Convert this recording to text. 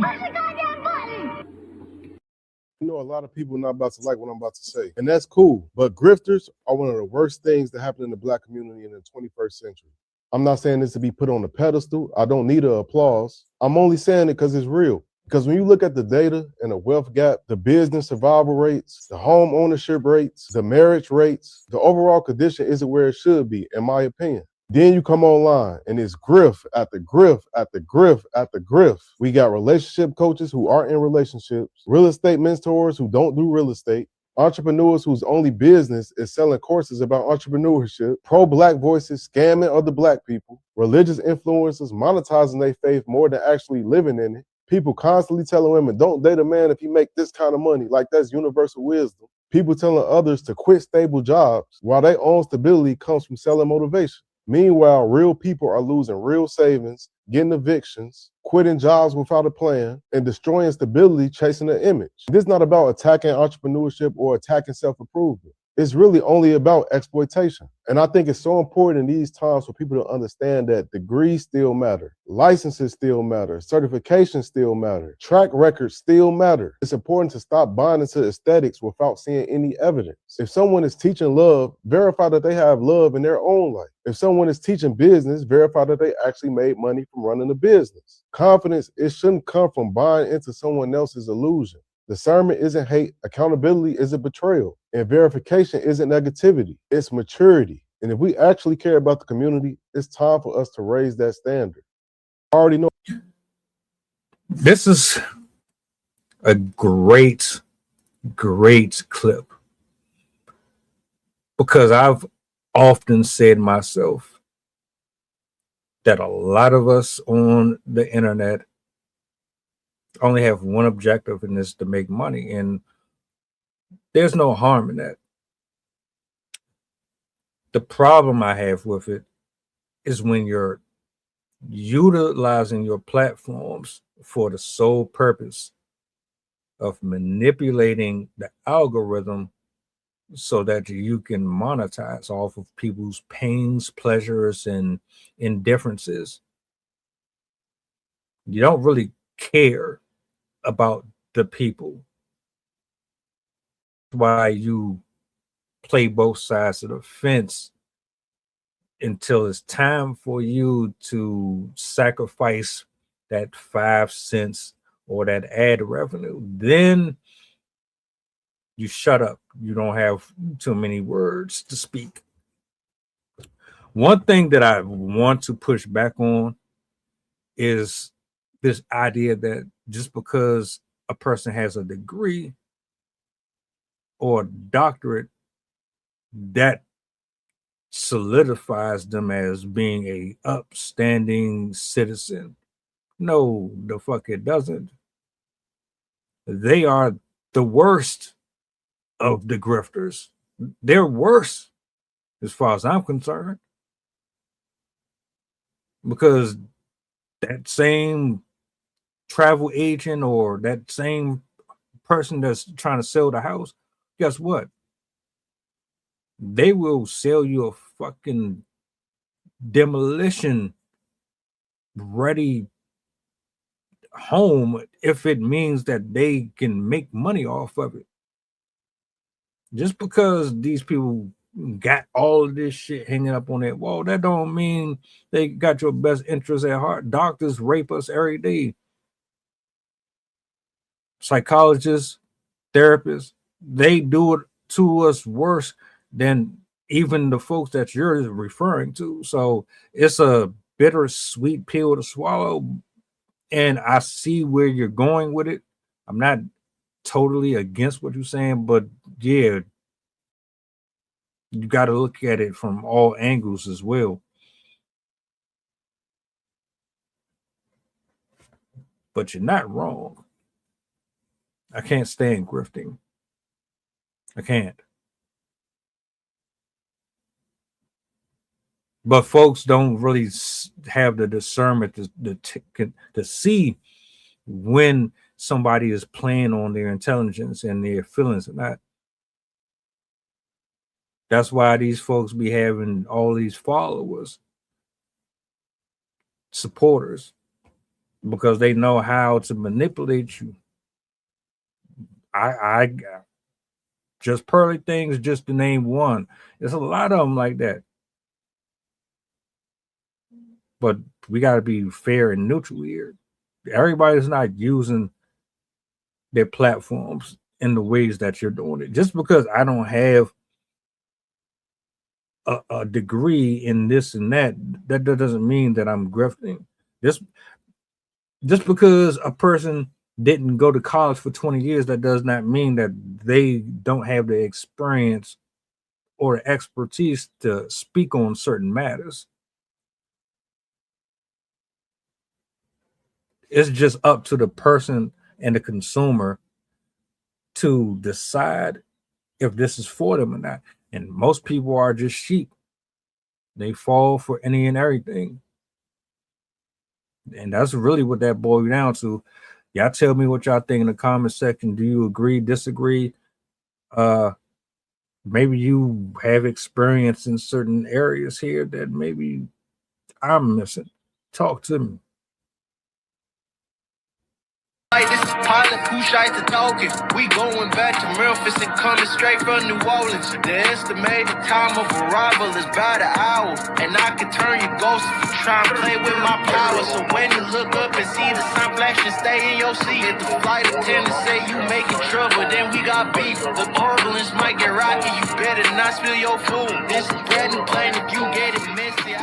button. Press the goddamn button. You know, a lot of people not about to like what I'm about to say, and that's cool. But grifters are one of the worst things that happen in the Black community in the 21st century. I'm not saying this to be put on a pedestal. I don't need the applause. I'm only saying it because it's real. Because when you look at the data and the wealth gap, the business survival rates, the home ownership rates, the marriage rates, the overall condition isn't where it should be, in my opinion. Then you come online and it's grift after grift after grift after grift. We got relationship coaches who aren't in relationships, real estate mentors who don't do real estate, entrepreneurs whose only business is selling courses about entrepreneurship, pro-Black voices scamming other Black people, religious influencers monetizing their faith more than actually living in it, people constantly telling women, don't date a man if you make this kind of money, like that's universal wisdom. People telling others to quit stable jobs while their own stability comes from selling motivation. Meanwhile, real people are losing real savings, getting evictions, quitting jobs without a plan, and destroying stability chasing an image. This is not about attacking entrepreneurship or attacking self-improvement. It's really only about exploitation. And I think it's so important in these times for people to understand that degrees still matter, licenses still matter, certifications still matter, track records still matter. It's important to stop buying into aesthetics without seeing any evidence. If someone is teaching love, verify that they have love in their own life. If someone is teaching business, verify that they actually made money from running a business. Confidence, it shouldn't come from buying into someone else's illusion. Discernment isn't hate, accountability isn't betrayal, and verification isn't negativity, it's maturity. And if we actually care about the community, it's time for us to raise that standard. I already know. This is a great clip, because I've often said myself that a lot of us on the internet only have one objective, and it's to make money. And there's no harm in that. The problem I have with it is when you're utilizing your platforms for the sole purpose of manipulating the algorithm so that you can monetize off of people's pains, pleasures, and indifferences. You don't really care about the people. Why you play both sides of the fence until it's time for you to sacrifice that 5 cents or that ad revenue. Then you shut up. You don't have too many words to speak. One thing that I want to push back on is this idea that just because a person has a degree or a doctorate, that solidifies them as being a upstanding citizen. No, the fuck it doesn't. They are the worst of the grifters. They're worse as far as I'm concerned, because that same travel agent or that same person that's trying to sell the house, guess what? They will sell you a fucking demolition ready home if it means that they can make money off of it. Just because these people got all of this shit hanging up on that wall, that don't mean they got your best interest at heart. Doctors rape us every day. Psychologists, therapists, they do it to us worse than even the folks that you're referring to. So it's a bittersweet pill to swallow. And I see where you're going with it. I'm not totally against what you're saying, but yeah, you got to look at it from all angles as well. But you're not wrong. I can't stand grifting. I can't. But folks don't really have the discernment to see when somebody is playing on their intelligence and their feelings or not. That's why these folks be having all these followers, supporters, because they know how to manipulate you. I just pearly things, just to name one. There's a lot of them like that. But we got to be fair and neutral here. Everybody's not using their platforms in the ways that you're doing it. Just because I don't have a degree in this and that doesn't mean that I'm grifting. Just because a person didn't go to college for 20 years, that does not mean that they don't have the experience or the expertise to speak on certain matters. It's just up to the person and the consumer to decide if this is for them or not. And most people are just sheep. They fall for any and everything. And that's really what that boils down to. Y'all tell me what y'all think in the comment section. Do you agree, disagree? Maybe you have experience in certain areas here that maybe I'm missing. Talk to me. This is pilot who shies the token. We going back to Memphis and coming straight from New Orleans. The estimated time of arrival is about an hour, and I can turn your ghost if you try and play with my power. So when you look up and see the sun flash and stay in your seat, if the flight attendant say you making trouble, then we got beef. The turbulence might get rocky, you better not spill your food. This is bread and plain if you get it messy.